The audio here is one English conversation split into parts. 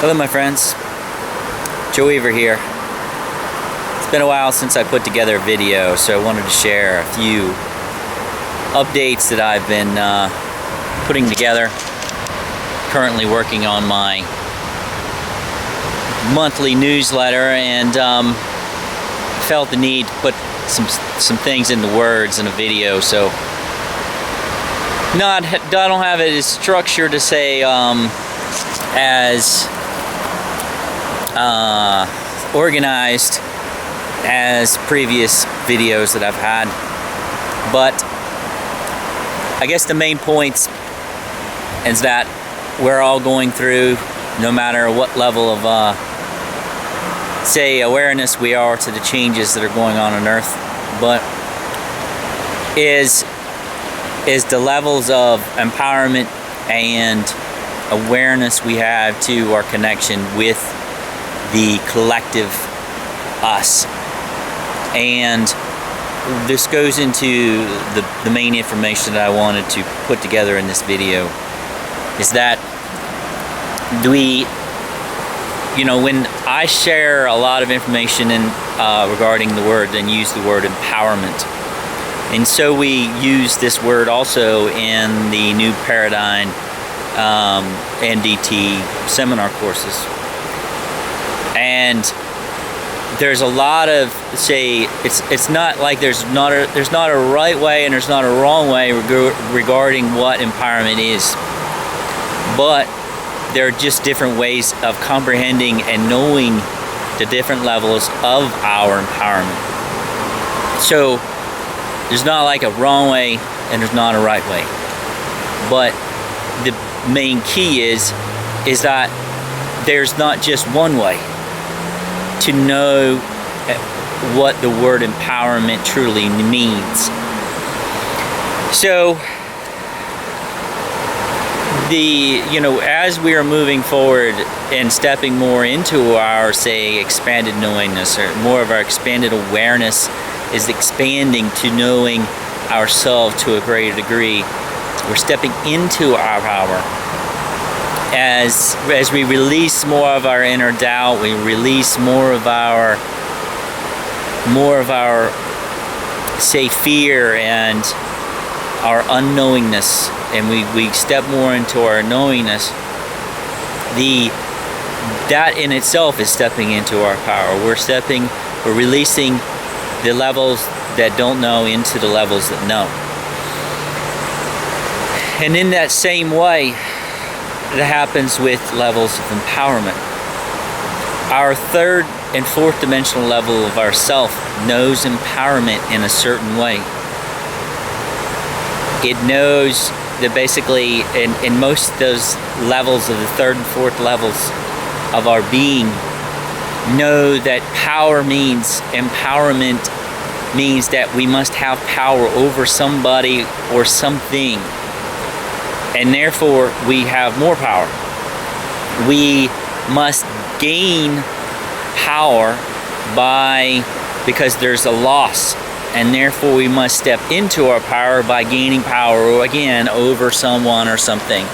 Hello my friends, Joe Weaver here. It's been a while since I put together a video, so I wanted to share a few updates that I've been putting together. Currently working on my monthly newsletter, and felt the need to put some things into words in a video, so I don't have it as structured to say as organized as previous videos that I've had, but I guess the main points is that we're all going through, no matter what level of say awareness we are to the changes that are going on Earth, but is the levels of empowerment and awareness we have to our connection with the collective us. And this goes into the main information that I wanted to put together in this video, is that when I share a lot of information regarding the word and use the word empowerment, and so we use this word also in the new Paradigm MDT seminar courses. And there's a lot of, say, it's not like there's not a right way and there's not a wrong way regarding what empowerment is, but there are just different ways of comprehending and knowing the different levels of our empowerment. So there's not like a wrong way and there's not a right way, but the main key is that there's not just one way to know what the word empowerment truly means. So as we are moving forward and stepping more into our, say, expanded knowingness, or more of our expanded awareness is expanding to knowing ourselves to a greater degree, we're stepping into our power. As we release more of our inner doubt, we release more of our say, fear and our unknowingness, and we step more into our knowingness, that in itself is stepping into our power. We're releasing the levels that don't know into the levels that know. And in that same way, it happens with levels of empowerment. Our third and fourth dimensional level of ourself knows empowerment in a certain way. It knows that basically in most of those levels of the third and fourth levels of our being, know that empowerment means that we must have power over somebody or something, and therefore we have more power. We must gain power because there's a loss, and therefore we must step into our power by gaining power again over someone or something.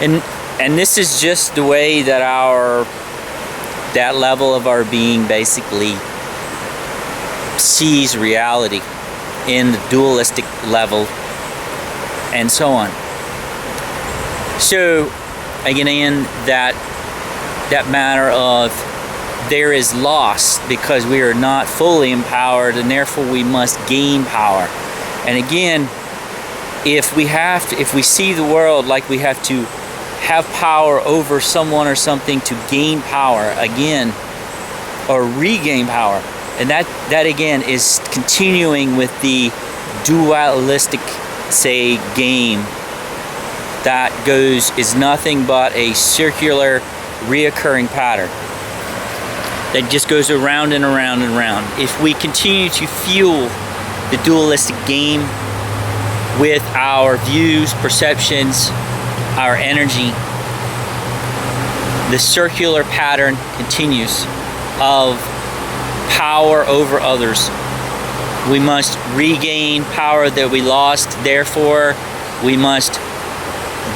And this is just the way that that level of our being basically sees reality in the dualistic level, and so on. So again, that matter of there is loss because we are not fully empowered, and therefore we must gain power. And again, if we see the world like we have to have power over someone or something to gain power again, or regain power, and that again is continuing with the dualistic, say, game that is nothing but a circular reoccurring pattern that just goes around and around and around. If we continue to fuel the dualistic game with our views, perceptions, our energy, the circular pattern continues of power over others. We must regain power that we lost, therefore we must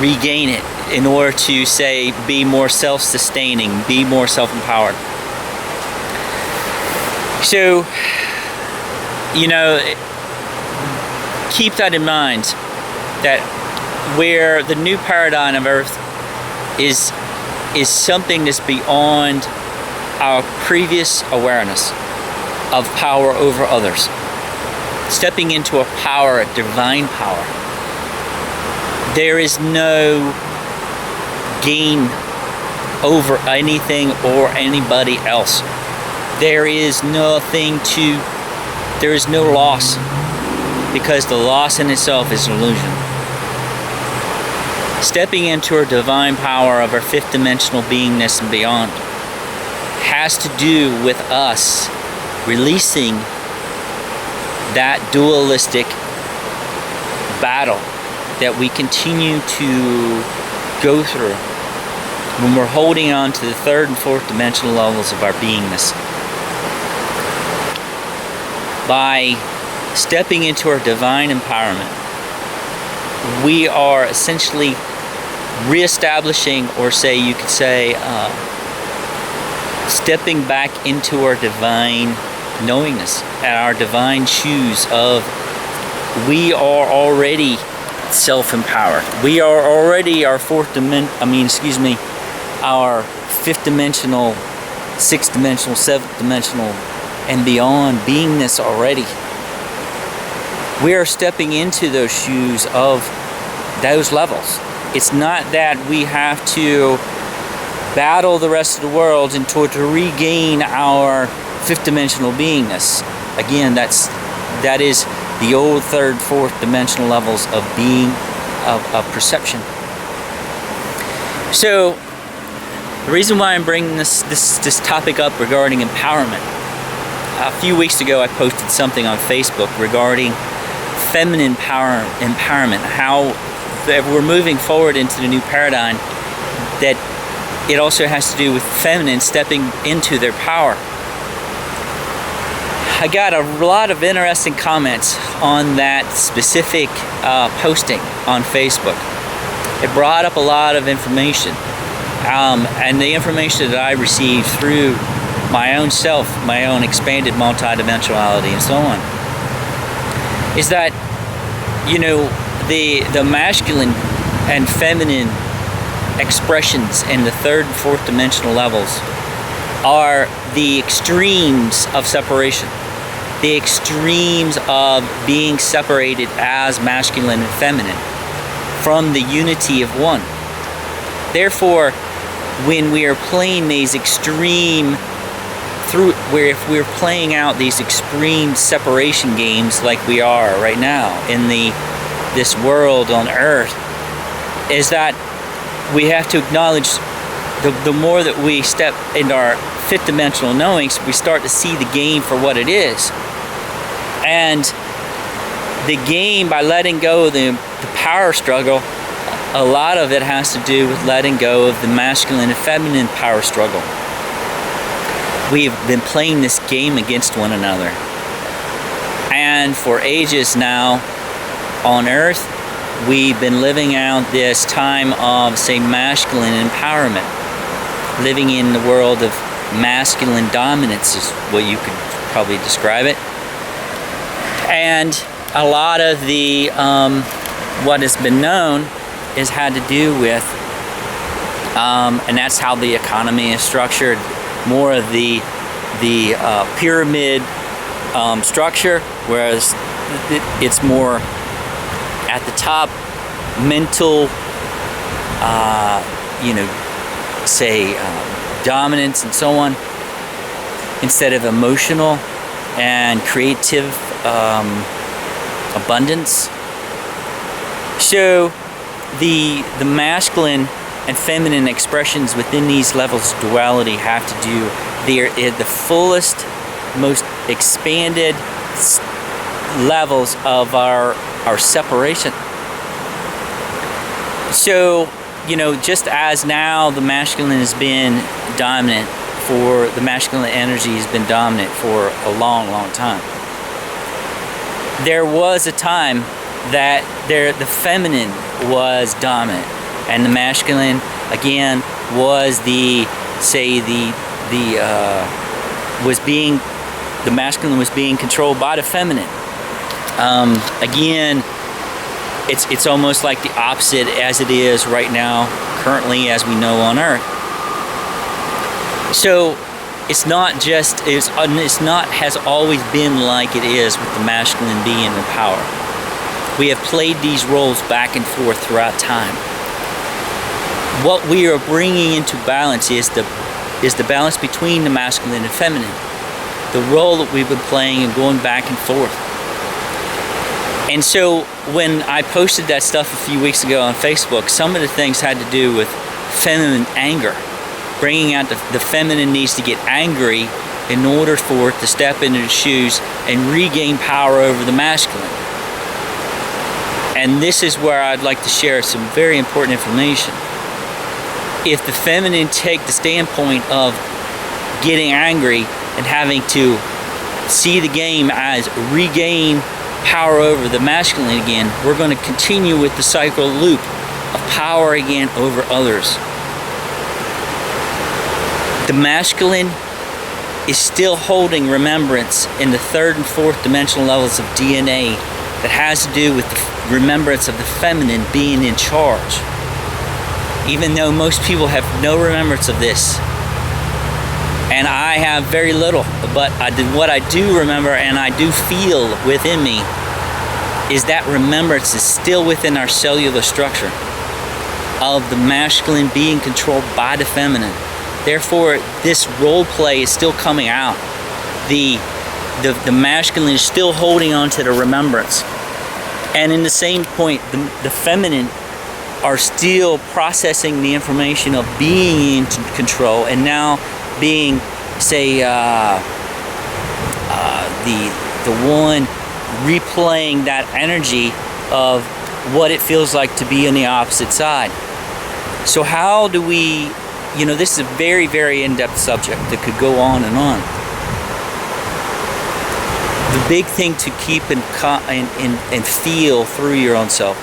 regain it. in order to, say, be more self-sustaining, be more self-empowered. So, keep that in mind, that where the new paradigm of Earth is something that's beyond our previous awareness of power over others. Stepping into a power, a divine power. There is no gain over anything or anybody else. There is no loss, because the loss in itself is an illusion. Stepping into our divine power of our fifth dimensional beingness and beyond has to do with us releasing that dualistic battle that we continue to go through when we're holding on to the third and fourth dimensional levels of our beingness. By stepping into our divine empowerment, we are essentially reestablishing, or you could say, stepping back into our divine knowingness, and our divine shoes of we are already self-empowered. We are already our our fifth dimensional, sixth dimensional, seventh dimensional, and beyond beingness already. We are stepping into those shoes of those levels. It's not that we have to battle the rest of the world in order to regain our fifth dimensional beingness. Again, that is the old third, fourth dimensional levels of being, of perception. So, the reason why I'm bringing this topic up regarding empowerment, a few weeks ago I posted something on Facebook regarding feminine empowerment, how that we're moving forward into the new paradigm, that it also has to do with feminine stepping into their power. I got a lot of interesting comments on that specific posting on Facebook. It brought up a lot of information, and the information that I received through my own self, my own expanded multidimensionality and so on, is that, the masculine and feminine expressions in the third and fourth dimensional levels are the extremes of separation, the extremes of being separated as masculine and feminine from the unity of one. Therefore, when we are playing these extreme if we're playing out these extreme separation games like we are right now in this world on Earth, is that we have to acknowledge the more that we step into our fifth dimensional knowings, we start to see the game for what it is. And the game, by letting go of the power struggle, a lot of it has to do with letting go of the masculine and feminine power struggle. We've been playing this game against one another. And for ages now, on Earth, we've been living out this time of, say, masculine empowerment. Living in the world of masculine dominance is what you could probably describe it. And a lot of the, what has been known has had to do with, and that's how the economy is structured, more of the pyramid structure, whereas it's more at the top, mental, dominance and so on, instead of emotional and creative abundance. So the masculine and feminine expressions within these levels of duality have to do, they're at the fullest, most expanded levels of our separation. So, just as now the masculine has been dominant the masculine energy has been dominant for a long, long time. There was a time that the feminine was dominant. and the masculine again was the masculine was being controlled by the feminine. Again, it's almost like the opposite as it is right now, currently, as we know on Earth. So it's not has always been like it is with the masculine being in power. We have played these roles back and forth throughout time. What we are bringing into balance is the balance between the masculine and feminine. The role that we've been playing and going back and forth. And so when I posted that stuff a few weeks ago on Facebook, some of the things had to do with feminine anger. Bringing out the feminine needs to get angry in order for it to step into the shoes and regain power over the masculine. And this is where I'd like to share some very important information. If the feminine take the standpoint of getting angry and having to see the game as regain power over the masculine again, we're going to continue with the cycle loop of power again over others. The masculine is still holding remembrance in the third and fourth dimensional levels of DNA that has to do with the remembrance of the feminine being in charge. Even though most people have no remembrance of this, and I have very little, but what I do remember and I do feel within me is that remembrance is still within our cellular structure of the masculine being controlled by the feminine. Therefore, this role play is still coming out. The masculine is still holding on to the remembrance. And in the same point, the feminine are still processing the information of being in control and now being, say, the one replaying that energy of what it feels like to be on the opposite side. So how do we, this is a very, very in-depth subject that could go on and on. The big thing to keep and feel through your own self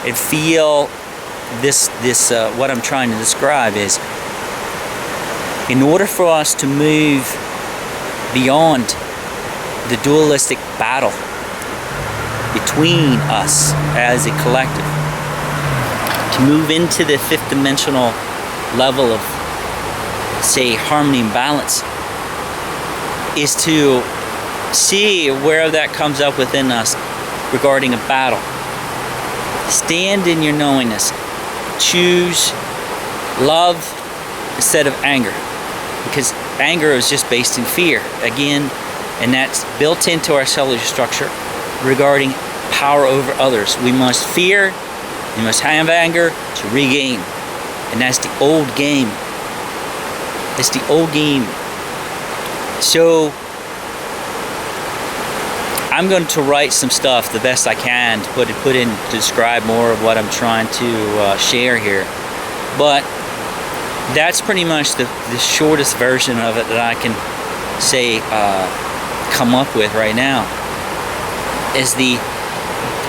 and feel this what I'm trying to describe is, in order for us to move beyond the dualistic battle between us as a collective, to move into the fifth dimensional level of, say, harmony and balance, is to see where that comes up within us regarding a battle. Stand in your knowingness. Choose love instead of anger, because anger is just based in fear again, and that's built into our cellular structure regarding power over others. We must fear, we must have anger to regain, and that's the old game. It's the old game. So I'm going to write some stuff the best I can to put in to describe more of what I'm trying to share here. But that's pretty much the shortest version of it that I can say come up with right now.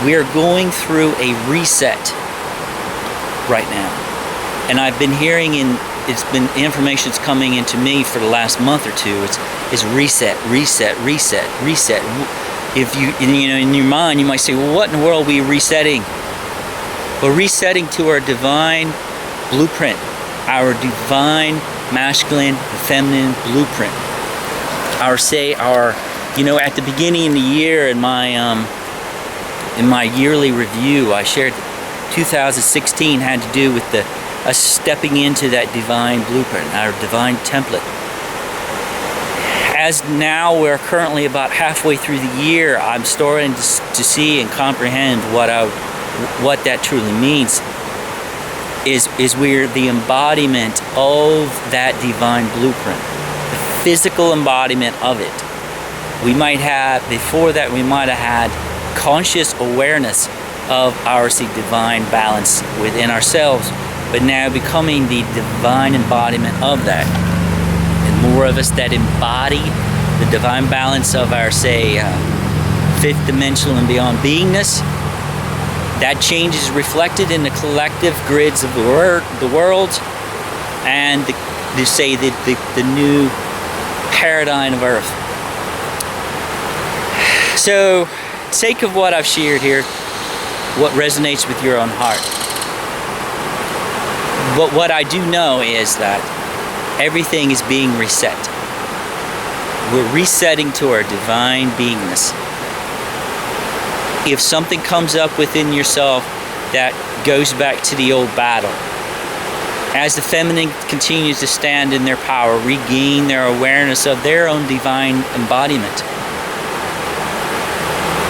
We are going through a reset right now, and I've been hearing information's coming into me for the last month or two. It's reset. If you in your mind, you might say, well, what in the world are we resetting? We're resetting to our divine blueprint, our divine masculine and feminine blueprint. At the beginning of the year in my yearly review, I shared that 2016 had to do with us stepping into that divine blueprint, our divine template. As now we're currently about halfway through the year, I'm starting to see and comprehend what that truly means. Is we're the embodiment of that divine blueprint, the physical embodiment of it. Before that we might have had conscious awareness of our divine balance within ourselves, but now becoming the divine embodiment of that. More of us that embody the divine balance of our, fifth dimensional and beyond beingness, That change is reflected in the collective grids of the world, and the new paradigm of Earth. So, sake of what I've shared here, what resonates with your own heart. But what I do know is that everything is being reset. We're resetting to our divine beingness. If something comes up within yourself that goes back to the old battle, as the feminine continues to stand in their power, regain their awareness of their own divine embodiment.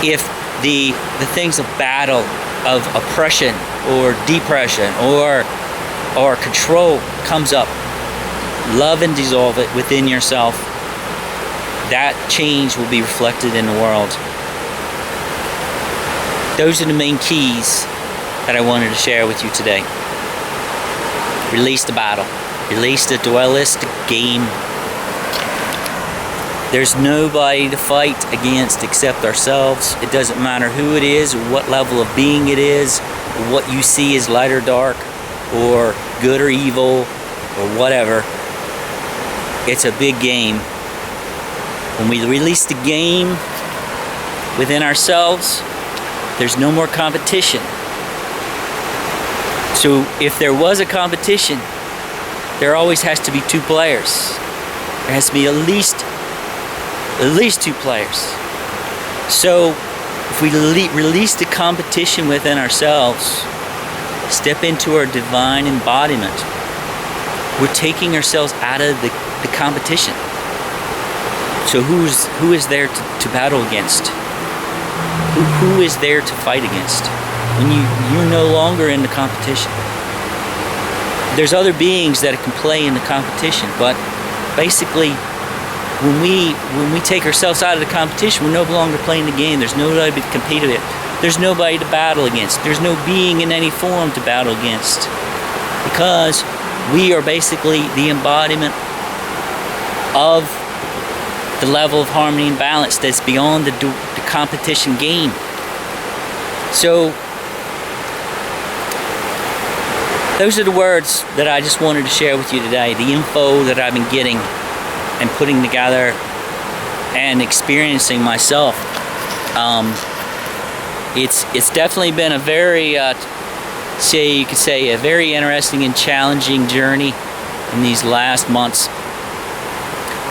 If the things of battle, of oppression or depression or control comes up, love and dissolve it within yourself. That change will be reflected in the world. Those are the main keys that I wanted to share with you today. Release the battle. Release the dualistic game. There's nobody to fight against except ourselves. It doesn't matter who it is, or what level of being it is, or what you see as light or dark, or good or evil, or whatever. It's a big game. When we release the game within ourselves, there's no more competition. So if there was a competition, there always has to be two players. There has to be at least two players. So if we release the competition within ourselves, step into our divine embodiment, we're taking ourselves out of the competition. So who is there to battle against? Who is there to fight against? When you're no longer in the competition. There's other beings that can play in the competition, but basically when we take ourselves out of the competition, we're no longer playing the game. There's nobody to compete with. There's nobody to battle against. There's no being in any form to battle against, because we are basically the embodiment of the level of harmony and balance that's beyond the competition game. So those are the words that I just wanted to share with you today. The info that I've been getting and putting together and experiencing myself. It's definitely been a very, a very interesting and challenging journey in these last months,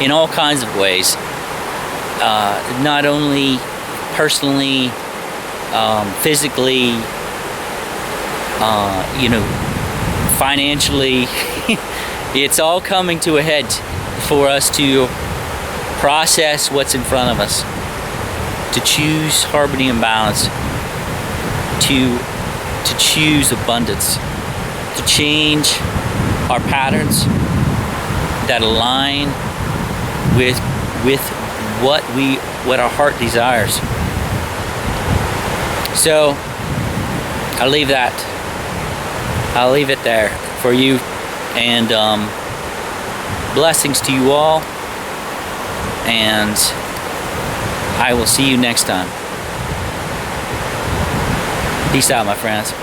in all kinds of ways. Not only personally, physically, financially. It's all coming to a head for us to process what's in front of us, to choose harmony and balance, to choose abundance, to change our patterns that align with what our heart desires. So I'll leave it there for you, and blessings to you all, and I will see you next time. Peace out, my friends.